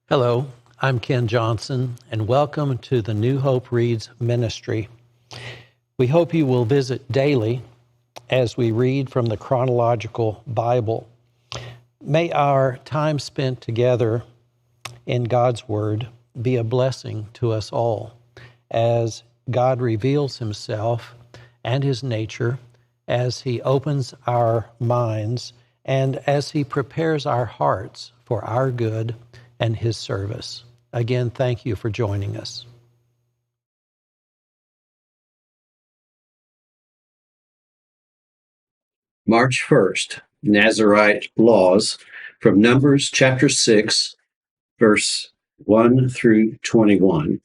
Hello, I'm Ken Johnson, and welcome to the New Hope Reads ministry. We hope you will visit daily as we read from the Chronological Bible. May our time spent together in God's Word be a blessing to us all as God reveals Himself and His nature, as He opens our minds, and as He prepares our hearts for our good and His service. Again, thank you for joining us. March 1st, Nazirite Laws from Numbers chapter 6, verse 1 through 21.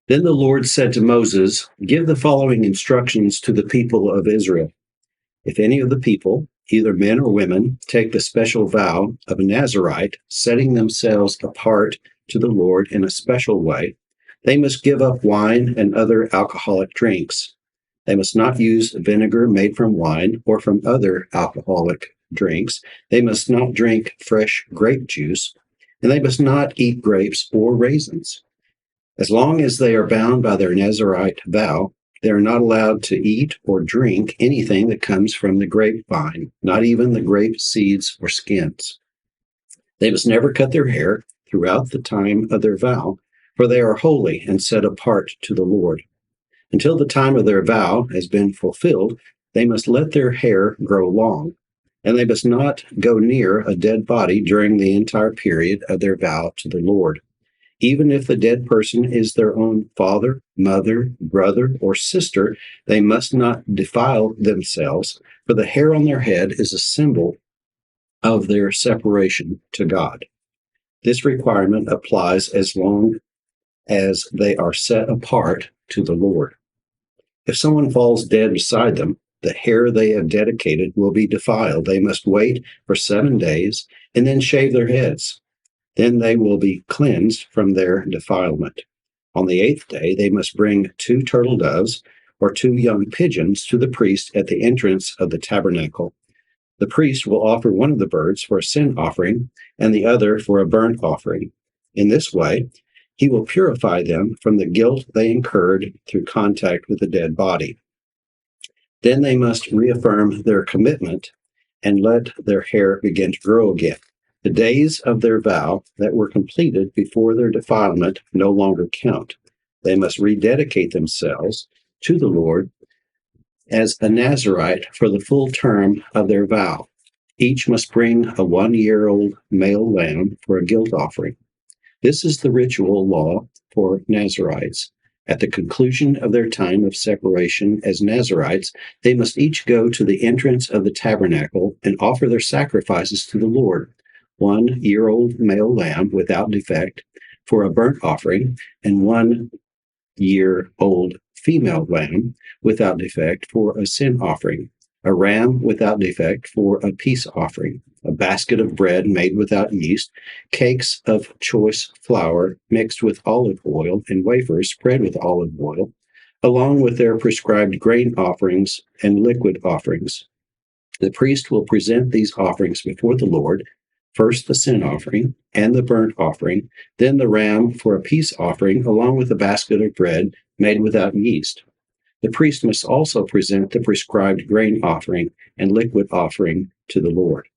Then the Lord said to Moses, "Give the following instructions to the people of Israel. If any of the people, either men or women, take the special vow of a Nazirite, setting themselves apart to the Lord in a special way, they must give up wine and other alcoholic drinks. They must not use vinegar made from wine or from other alcoholic drinks. They must not drink fresh grape juice, and they must not eat grapes or raisins. As long as they are bound by their Nazirite vow, they are not allowed to eat or drink anything that comes from the grapevine, not even the grape seeds or skins. They must never cut their hair throughout the time of their vow, for they are holy and set apart to the Lord. Until the time of their vow has been fulfilled, they must let their hair grow long, and they must not go near a dead body during the entire period of their vow to the Lord. Even if the dead person is their own father, mother, brother, or sister, they must not defile themselves, for the hair on their head is a symbol of their separation to God. This requirement applies as long as they are set apart to the Lord. If someone falls dead beside them, the hair they have dedicated will be defiled. They must wait for 7 days and then shave their heads. Then they will be cleansed from their defilement. On the 8th day, they must bring 2 turtle doves or 2 young pigeons to the priest at the entrance of the tabernacle. The priest will offer one of the birds for a sin offering and the other for a burnt offering. In this way, he will purify them from the guilt they incurred through contact with the dead body. Then they must reaffirm their commitment and let their hair begin to grow again. The days of their vow that were completed before their defilement no longer count. They must rededicate themselves to the Lord as a Nazirite for the full term of their vow. Each must bring a 1-year-old male lamb for a guilt offering. This is the ritual law for Nazirites. At the conclusion of their time of separation as Nazirites, they must each go to the entrance of the tabernacle and offer their sacrifices to the Lord. 1-year-old male lamb without defect for a burnt offering, and 1-year-old female lamb without defect for a sin offering, a ram without defect for a peace offering, a basket of bread made without yeast, cakes of choice flour mixed with olive oil, and wafers spread with olive oil, along with their prescribed grain offerings and liquid offerings. The priest will present these offerings before the Lord, first the sin offering and the burnt offering, then the ram for a peace offering, along with a basket of bread made without yeast. The priest must also present the prescribed grain offering and liquid offering to the Lord.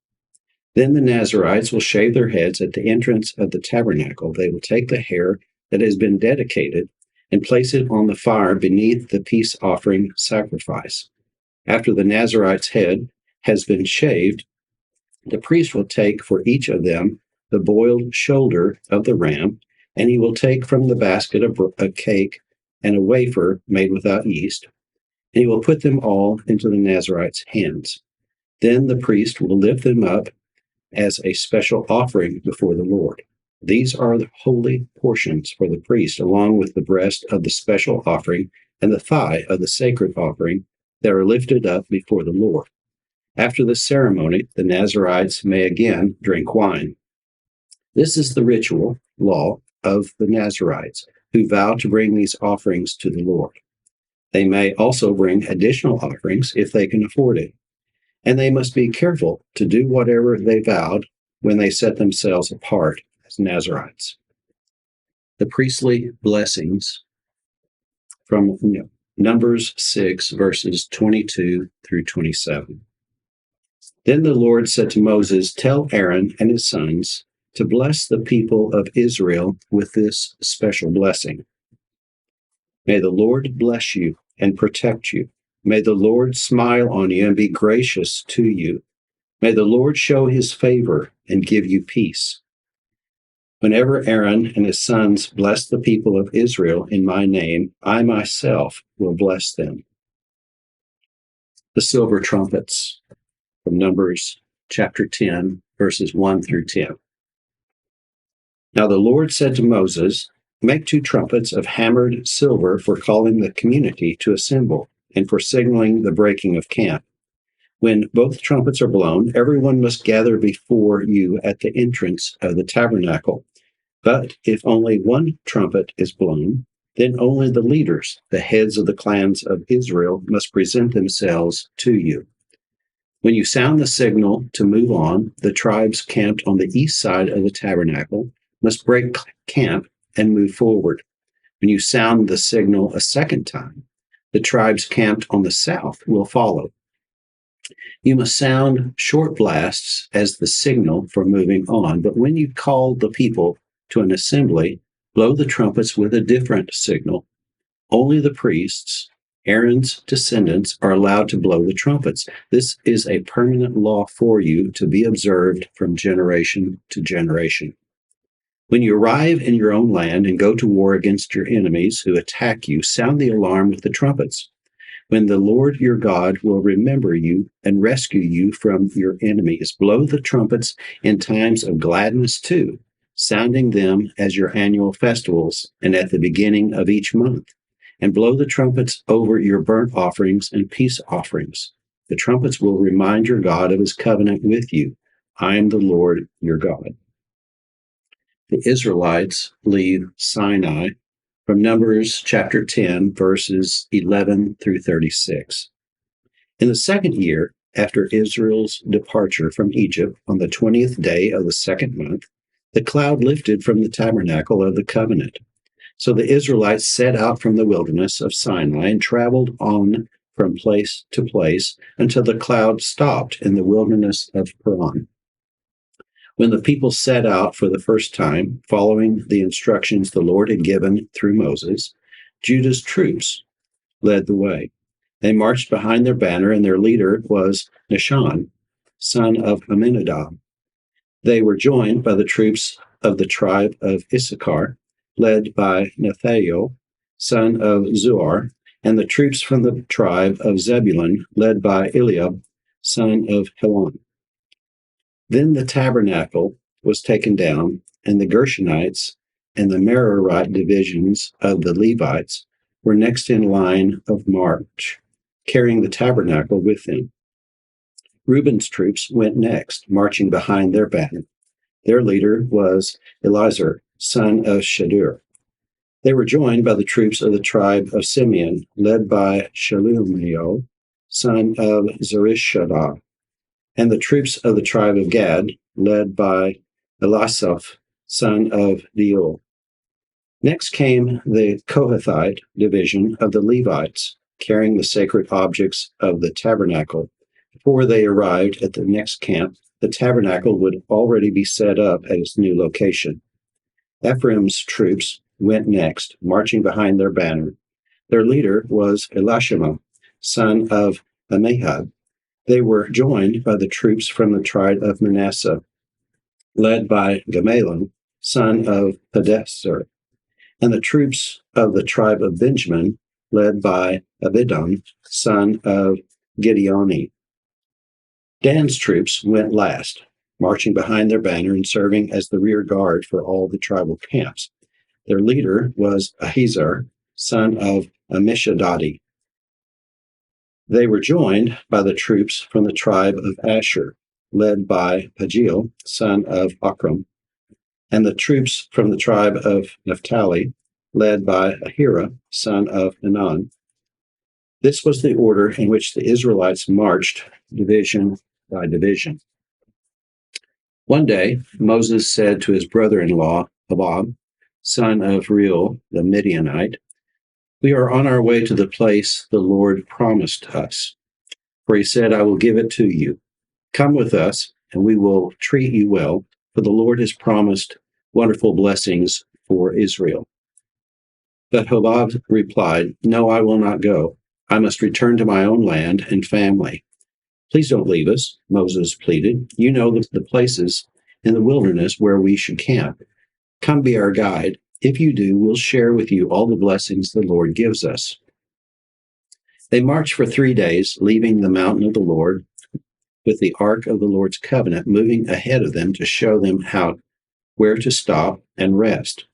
Then the Nazirites will shave their heads at the entrance of the tabernacle. They will take the hair that has been dedicated and place it on the fire beneath the peace offering sacrifice. After the Nazirite's head has been shaved, the priest will take for each of them the boiled shoulder of the ram, and he will take from the basket a cake and a wafer made without yeast, and he will put them all into the Nazirite's hands. Then the priest will lift them up as a special offering before the Lord. These are the holy portions for the priest, along with the breast of the special offering and the thigh of the sacred offering that are lifted up before the Lord. After this ceremony, the Nazirites may again drink wine. This is the ritual law of the Nazirites, who vow to bring these offerings to the Lord. They may also bring additional offerings if they can afford it, and they must be careful to do whatever they vowed when they set themselves apart as Nazarites. The priestly blessings from Numbers 6, verses 22 through 27. Then the Lord said to Moses, "Tell Aaron and his sons to bless the people of Israel with this special blessing. May the Lord bless you and protect you. May the Lord smile on you and be gracious to you. May the Lord show his favor and give you peace. Whenever Aaron and his sons bless the people of Israel in my name, I myself will bless them." The silver trumpets from Numbers chapter 10, verses 1 through 10. Now the Lord said to Moses, "Make 2 trumpets of hammered silver for calling the community to assemble and for signaling the breaking of camp. When both trumpets are blown, everyone must gather before you at the entrance of the tabernacle. But if only one trumpet is blown, then only the leaders, the heads of the clans of Israel, must present themselves to you. When you sound the signal to move on, the tribes camped on the east side of the tabernacle must break camp and move forward. When you sound the signal a second time, the tribes camped on the south will follow. You must sound short blasts as the signal for moving on, but when you call the people to an assembly, blow the trumpets with a different signal. Only the priests, Aaron's descendants, are allowed to blow the trumpets. This is a permanent law for you to be observed from generation to generation. When you arrive in your own land and go to war against your enemies who attack you, sound the alarm with the trumpets. When the Lord your God will remember you and rescue you from your enemies, blow the trumpets in times of gladness too, sounding them as your annual festivals and at the beginning of each month. And blow the trumpets over your burnt offerings and peace offerings. The trumpets will remind your God of his covenant with you. I am the Lord your God." The Israelites leave Sinai from Numbers chapter 10, verses 11 through 36. In the second year after Israel's departure from Egypt, on the 20th day of the second month, the cloud lifted from the tabernacle of the covenant. So the Israelites set out from the wilderness of Sinai and traveled on from place to place until the cloud stopped in the wilderness of Paran. When the people set out for the first time, following the instructions the Lord had given through Moses, Judah's troops led the way. They marched behind their banner, and their leader was Nahshon, son of Amminadab. They were joined by the troops of the tribe of Issachar, led by Nethanel, son of Zuar, and the troops from the tribe of Zebulun, led by Eliab, son of Helon. Then the tabernacle was taken down, and the Gershonites and the Merarite divisions of the Levites were next in line of march, carrying the tabernacle with them. Reuben's troops went next, marching behind their banner. Their leader was Elizur, son of Shadur. They were joined by the troops of the tribe of Simeon, led by Shelumiel, son of Zurishaddai, and the troops of the tribe of Gad, led by Elisaph, son of Deuel. Next came the Kohathite division of the Levites, carrying the sacred objects of the tabernacle. Before they arrived at the next camp, the tabernacle would already be set up at its new location. Ephraim's troops went next, marching behind their banner. Their leader was Elishama, son of Ammihud. They were joined by the troops from the tribe of Manasseh, led by Gamaliel, son of Pedahzur, and the troops of the tribe of Benjamin, led by Abidan, son of Gideoni. Dan's troops went last, marching behind their banner and serving as the rear guard for all the tribal camps. Their leader was Ahiezer, son of Ammishaddai. They were joined by the troops from the tribe of Asher, led by Pagiel, son of Akram, and the troops from the tribe of Naphtali, led by Ahira, son of Enan. This was the order in which the Israelites marched, division by division. One day, Moses said to his brother-in-law, Hobab, son of Reuel the Midianite, "We are on our way to the place the Lord promised us. For he said, I will give it to you. Come with us, and we will treat you well, for the Lord has promised wonderful blessings for Israel." But Hobab replied, "No, I will not go. I must return to my own land and family." "Please don't leave us," Moses pleaded. "You know the places in the wilderness where we should camp. Come be our guide. If you do, we'll share with you all the blessings the Lord gives us." They marched for 3 days, leaving the mountain of the Lord with the ark of the Lord's covenant moving ahead of them to show them where to stop and rest.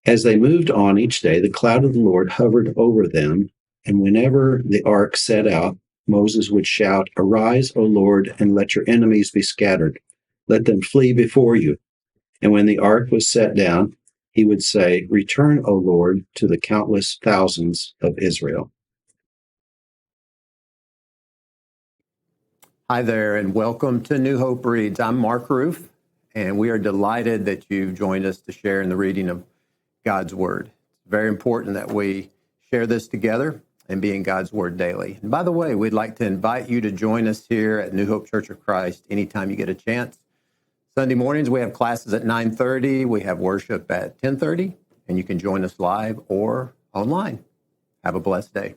As they moved on each day, the cloud of the Lord hovered over them, and whenever the ark set out, Moses would shout, "Arise, O Lord, and let your enemies be scattered. Let them flee before you." And when the ark was set down, he would say, "Return, O Lord, to the countless thousands of Israel." Hi there, and welcome to New Hope Reads. I'm Mark Ruff, and we are delighted that you've joined us to share in the reading of God's Word. It's very important that we share this together and be in God's Word daily. And by the way, we'd like to invite you to join us here at New Hope Church of Christ anytime you get a chance. Sunday mornings, we have classes at 9:30. We have worship at 10:30, and you can join us live or online. Have a blessed day.